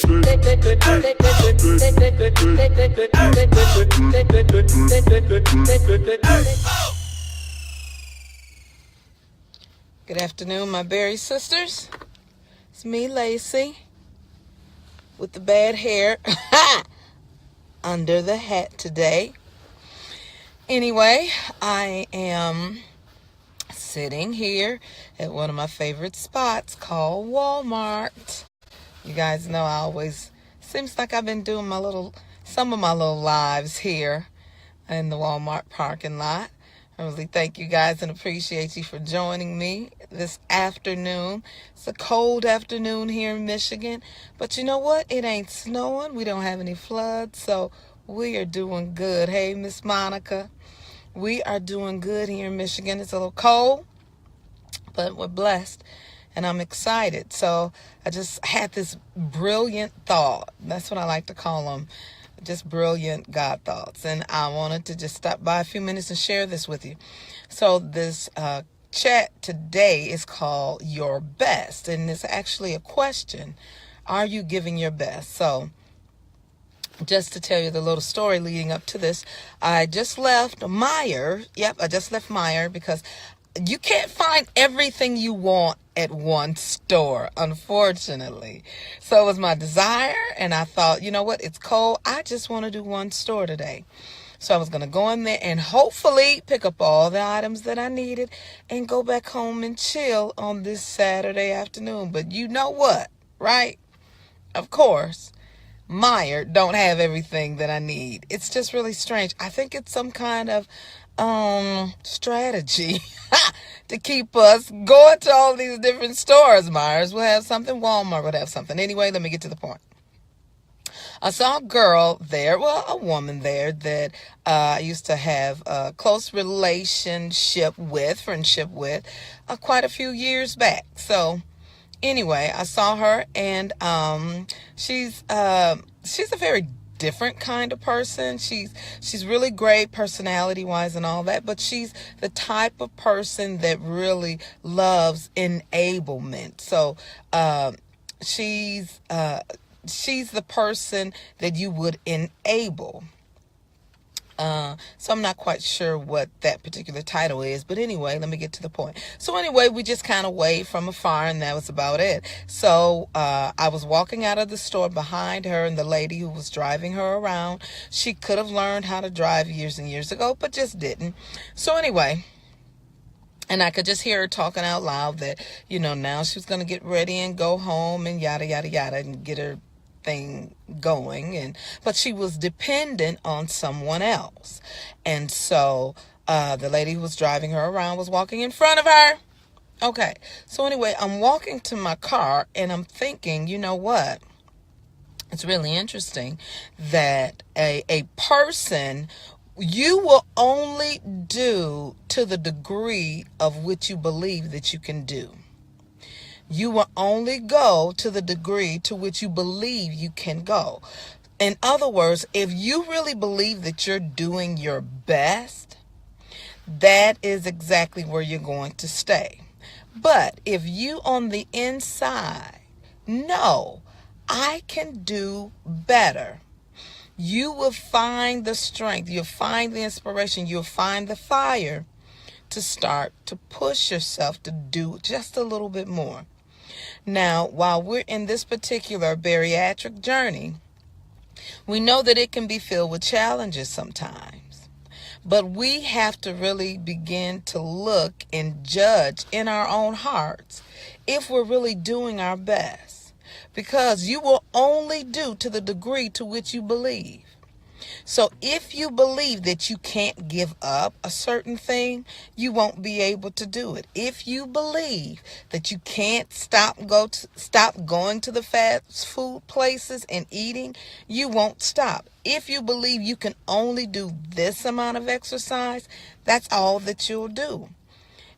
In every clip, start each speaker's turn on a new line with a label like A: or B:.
A: Good afternoon, my berry sisters. It's me, Lacey, with the bad hair under the hat today. Anyway, I am sitting here at one of my favorite spots called Walmart. You guys know seems like I've been doing some of my little lives here in the Walmart parking lot. I really thank you guys and appreciate you for joining me this afternoon. It's a cold afternoon here in Michigan, but you know what? It ain't snowing. We don't have any floods, so we are doing good. Hey, Miss Monica. We are doing good here in Michigan. It's a little cold, but we're blessed, and I'm excited. So I just had this brilliant thought. That's what I like to call them, just brilliant God thoughts. And I wanted to just stop by a few minutes and share this with you. So this chat today is called Your Best, and it's actually a question. Are you giving your best? So just to tell you the little story leading up to this, I just left Meijer. Yep, I just left Meijer because you can't find everything you want at one store, unfortunately. So it was my desire, and I thought, you know what, it's cold. I just want to do one store today. So I was going to go in there and hopefully pick up all the items that I needed and go back home and chill on this Saturday afternoon. But you know what, right? Of course, Meijer don't have everything that I need. It's just really strange. I think it's some kind of strategy to keep us going to all these different stores. Meijer's will have something, Walmart would have something. Anyway, let me get to the point. I saw a girl there, a woman there that I used to have a close friendship with quite a few years back. So anyway, I saw her, and she's a very different kind of person. She's really great personality-wise and all that, but she's the type of person that really loves enablement. So she's the person that you would enable. So I'm not quite sure what that particular title is, but anyway, let me get to the point. So anyway, we just kind of waved from afar, and that was about it. So I was walking out of the store behind her, and the lady who was driving her around, she could have learned how to drive years and years ago, but just didn't. So anyway, and I could just hear her talking out loud that, now she was going to get ready and go home and yada, yada, yada, and get her thing going, but she was dependent on someone else. And so the lady who was driving her around was walking in front of her. Okay, so anyway, I'm walking to my car, and I'm thinking, you know what? It's really interesting that a person, you will only do to the degree of which you believe that you can do. You will only go to the degree to which you believe you can go. In other words, if you really believe that you're doing your best, that is exactly where you're going to stay. But if you on the inside know, I can do better, you will find the strength, you'll find the inspiration, you'll find the fire to start to push yourself to do just a little bit more. Now, while we're in this particular bariatric journey, we know that it can be filled with challenges sometimes. But we have to really begin to look and judge in our own hearts if we're really doing our best. Because you will only do to the degree to which you believe. So if you believe that you can't give up a certain thing, you won't be able to do it. If you believe that you can't stop going to the fast food places and eating, you won't stop. If you believe you can only do this amount of exercise, that's all that you'll do.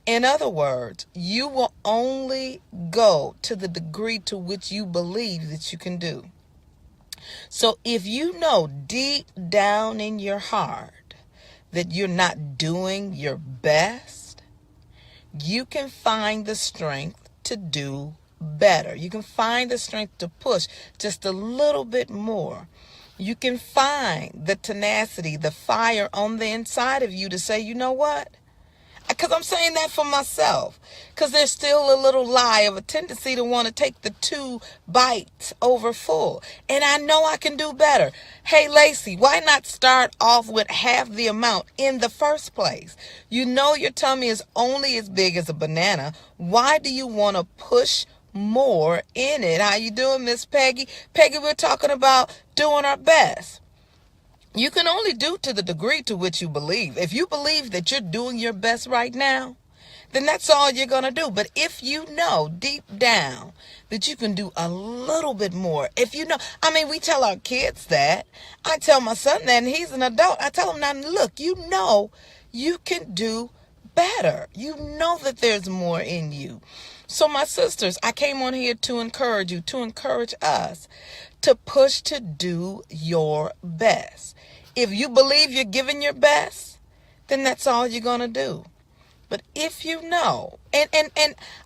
A: In other words, you will only go to the degree to which you believe that you can do. So if you know deep down in your heart that you're not doing your best, you can find the strength to do better. You can find the strength to push just a little bit more. You can find the tenacity, the fire on the inside of you to say, you know what? Because I'm saying that for myself. Because there's still a little lie of a tendency to want to take the 2 bites over full. And I know I can do better. Hey, Lacey, why not start off with half the amount in the first place? You know your tummy is only as big as a banana. Why do you want to push more in it? How you doing, Miss Peggy? Peggy, we're talking about doing our best. You can only do to the degree to which you believe. If you believe that you're doing your best right now, then that's all you're going to do. But if you know deep down that you can do a little bit more, if you know, I mean, we tell our kids that. I tell my son that, and he's an adult. I tell him, now, look, you know you can do better. You know that there's more in you. So my sisters, I came on here to encourage you, to encourage us to push to do your best. If you believe you're giving your best, then that's all you're going to do. But if you know, and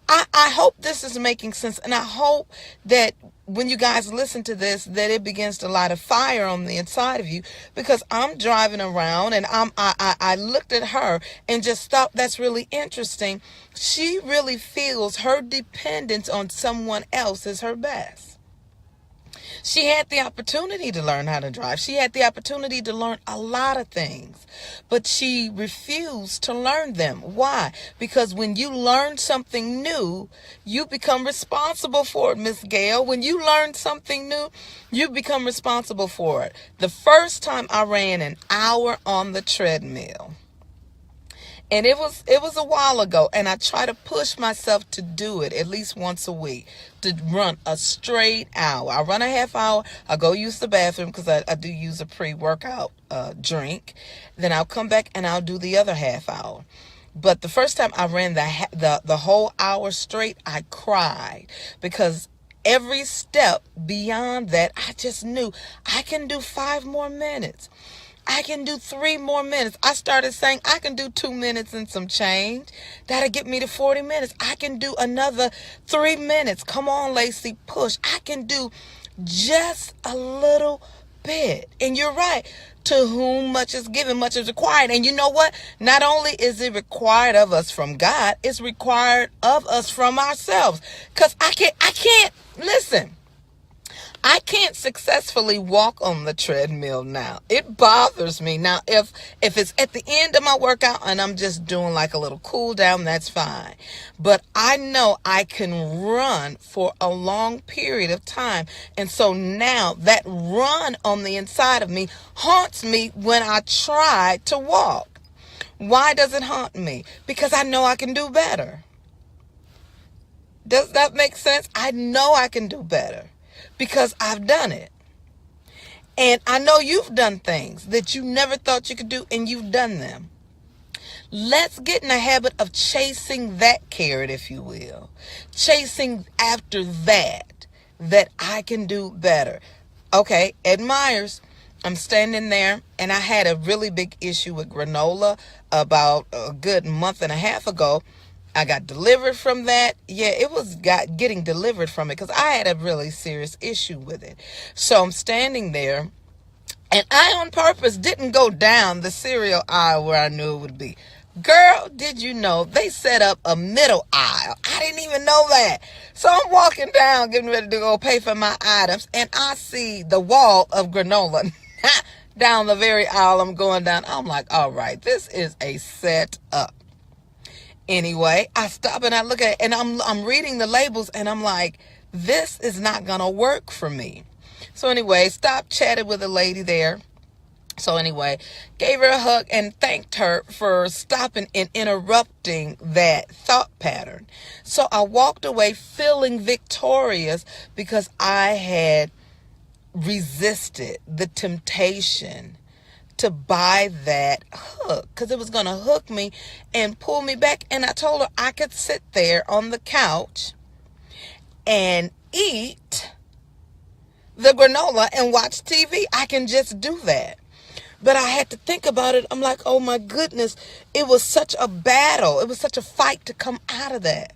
A: I hope this is making sense, and I hope that when you guys listen to this, that it begins to light a fire on the inside of you, because I'm driving around and I looked at her and just thought that's really interesting. She really feels her dependence on someone else is her best. She had the opportunity to learn how to drive. She had the opportunity to learn a lot of things, but she refused to learn them. Why? Because when you learn something new, you become responsible for it, Miss Gail. When you learn something new, you become responsible for it. The first time I ran an hour on the treadmill, and it was a while ago, and I try to push myself to do it at least once a week, to run a straight hour. I run a half hour. I go use the bathroom because I do use a pre-workout drink. Then I'll come back and I'll do the other half hour. But the first time I ran the whole hour straight, I cried, because every step beyond that, I just knew I can do 5 more minutes. I can do 3 more minutes. I started saying I can do 2 minutes and some change. That'll get me to 40 minutes. I can do another 3 minutes. Come on, Lacey, push. I can do just a little bit. And you're right. To whom much is given, much is required. And you know what? Not only is it required of us from God, it's required of us from ourselves. Because I can't, listen. I can't successfully walk on the treadmill now. It bothers me. Now, if it's at the end of my workout and I'm just doing like a little cool down, that's fine. But I know I can run for a long period of time. And so now that run on the inside of me haunts me when I try to walk. Why does it haunt me? Because I know I can do better. Does that make sense? I know I can do better, because I've done it. And I know you've done things that you never thought you could do, and you've done them. Let's get in the habit of chasing that carrot, if you will. Chasing after that I can do better. Okay, Ed Myers, I'm standing there, and I had a really big issue with granola about a good month and a half ago. I got delivered from that. Yeah, it was getting delivered from it, because I had a really serious issue with it. So I'm standing there, and I on purpose didn't go down the cereal aisle where I knew it would be. Girl, did you know they set up a middle aisle? I didn't even know that. So I'm walking down, getting ready to go pay for my items, and I see the wall of granola down the very aisle I'm going down. I'm like, all right, this is a setup. Anyway, I stop and I look at it, and I'm reading the labels, and I'm like, this is not going to work for me. So anyway, stopped, chatted with a lady there. So anyway, gave her a hug and thanked her for stopping and interrupting that thought pattern. So I walked away feeling victorious, because I had resisted the temptation to buy that hook, because it was going to hook me and pull me back. And I told her I could sit there on the couch and eat the granola and watch TV. I can just do that. But I had to think about it. I'm like, oh my goodness, it was such a battle. It was such a fight to come out of that.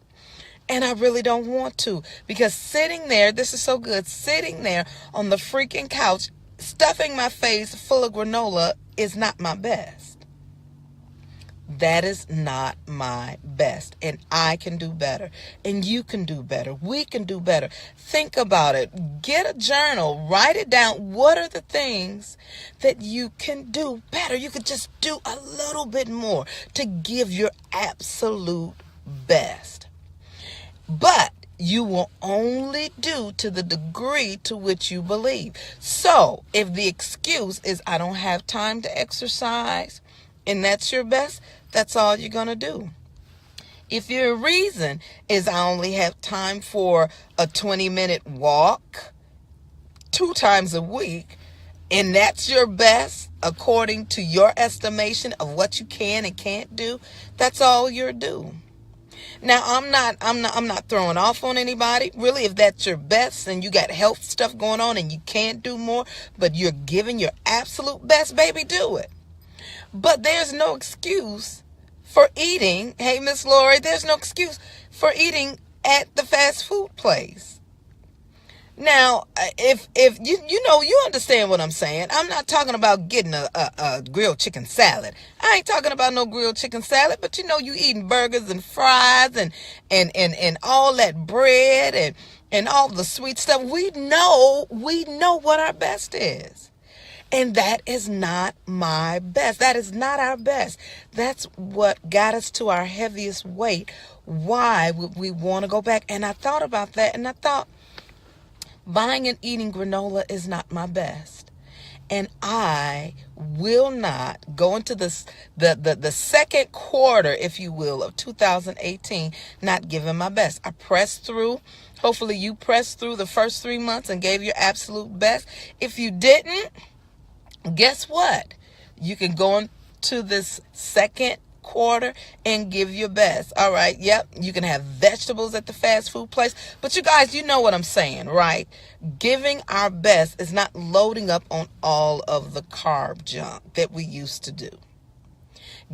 A: And I really don't want to, because sitting there, this is so good, sitting there on the freaking couch, stuffing my face full of granola is not my best. That is not my best. And I can do better. And you can do better. We can do better. Think about it. Get a journal. Write it down. What are the things that you can do better? You could just do a little bit more to give your absolute best. But you will only do to the degree to which you believe. So if the excuse is I don't have time to exercise, and that's your best, that's all you're going to do. If your reason is I only have time for a 20-minute walk 2 times a week, and that's your best according to your estimation of what you can and can't do, that's all you're due. Now, I'm not throwing off on anybody. Really, if that's your best and you got health stuff going on and you can't do more, but you're giving your absolute best, baby, do it. But there's no excuse for eating. Hey, Miss Lori, there's no excuse for eating at the fast food place. Now, if you understand what I'm saying. I'm not talking about getting a grilled chicken salad. I ain't talking about no grilled chicken salad, but you eating burgers and fries and all that bread and all the sweet stuff. We know what our best is. And that is not my best. That is not our best. That's what got us to our heaviest weight. Why would we want to go back? And I thought about that, and I thought, buying and eating granola is not my best. And I will not go into the second quarter, if you will, of 2018 not giving my best. I pressed through. Hopefully you pressed through the first 3 months and gave your absolute best. If you didn't, guess what? You can go into this second quarter and give your best. All right. Yep. You can have vegetables at the fast food place. But you guys, you know what I'm saying, right? Giving our best is not loading up on all of the carb junk that we used to do.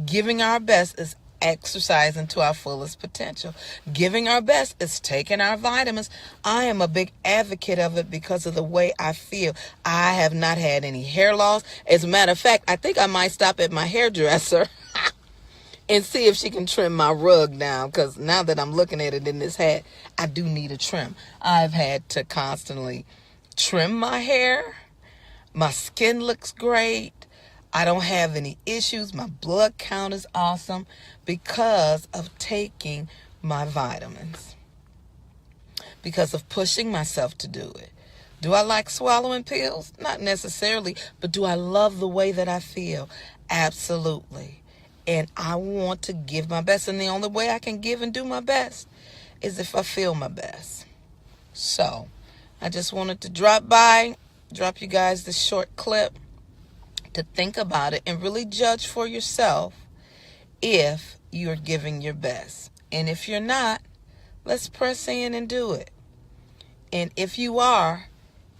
A: Giving our best is exercising to our fullest potential. Giving our best is taking our vitamins. I am a big advocate of it because of the way I feel. I have not had any hair loss. As a matter of fact, I think I might stop at my hairdresser and see if she can trim my rug down, because now that I'm looking at it in this hat, I do need a trim. I've had to constantly trim my hair. My skin looks great. I don't have any issues. My blood count is awesome because of taking my vitamins, because of pushing myself to do it. Do I like swallowing pills? Not necessarily, but do I love the way that I feel? Absolutely. And I want to give my best, and the only way I can give and do my best is if I feel my best. So I just wanted to drop you guys this short clip to think about it and really judge for yourself if you're giving your best. And if you're not, let's press in and do it. And if you are,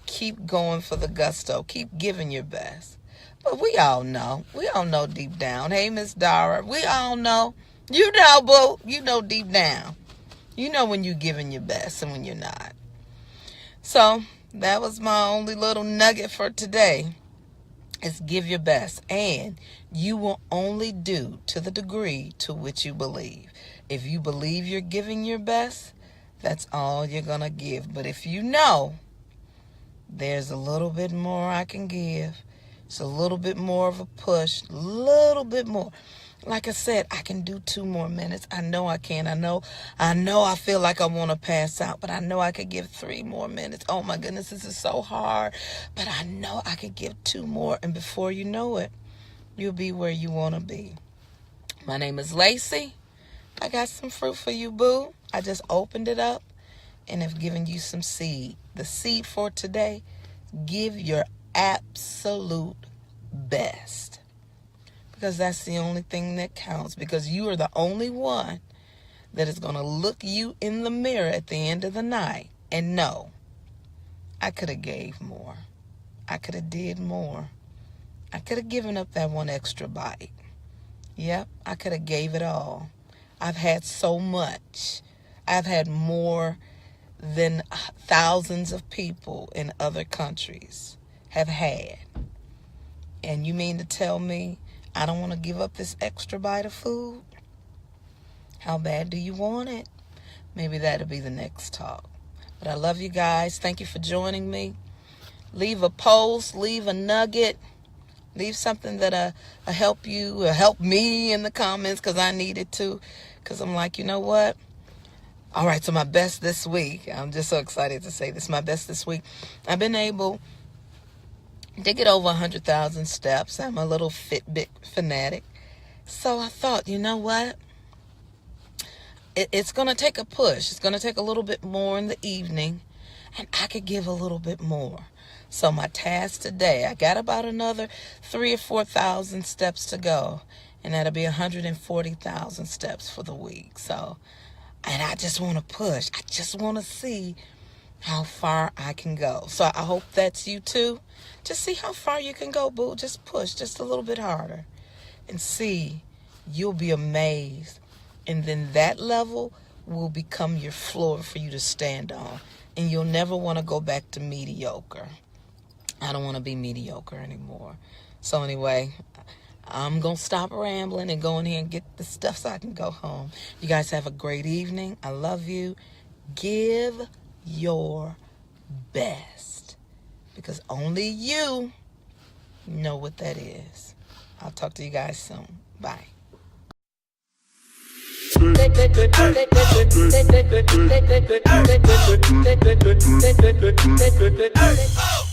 A: keep going for the gusto. Keep giving your best. But we all know deep down. Hey, Miss Dara, we all know. You know, boo. You know deep down. You know when you're giving your best and when you're not. So that was my only little nugget for today. Is give your best, and you will only do to the degree to which you believe. If you believe you're giving your best, that's all you're going to give. But if you know there's a little bit more I can give, it's a little bit more of a push, a little bit more. Like I said, I can do 2 more minutes. I know I can. I know I feel like I want to pass out, but I know I could give 3 more minutes. Oh my goodness, this is so hard. But I know I could give 2 more, and before you know it, you'll be where you want to be. My name is Lacey. I got some fruit for you, boo. I just opened it up and have given you some seed. The seed for today, give your absolute best. Because that's the only thing that counts. Because you are the only one that is going to look you in the mirror at the end of the night and know, I could have gave more. I could have did more. I could have given up that 1 extra bite. Yep, I could have gave it all. I've had so much. I've had more than thousands of people in other countries have had. And you mean to tell me I don't want to give up this extra bite of food? How bad do you want it? Maybe that'll be the next talk. But I love you guys. Thank you for joining me. Leave a post, leave a nugget, leave something that'll help you or help me in the comments, because I need it too. Because I'm like, you know what? All right, so my best this week, I'm just so excited to say this, my best this week, I've been able to get over 100,000 steps. I'm a little Fitbit fanatic. So I thought, you know what? It's going to take a push. It's going to take a little bit more in the evening, and I could give a little bit more. So my task today, I got about another 3,000 or 4,000 steps to go, and that'll be 140,000 steps for the week. So, and I just want to push. I just want to see how far I can go. So I hope that's you too. Just see how far you can go, boo. Just push just a little bit harder and see. You'll be amazed. And then that level will become your floor for you to stand on. And you'll never want to go back to mediocre. I don't want to be mediocre anymore. So anyway, I'm going to stop rambling and go in here and get the stuff so I can go home. You guys have a great evening. I love you. Give your best, because only you know what that is. I'll talk to you guys soon. Bye. Oh!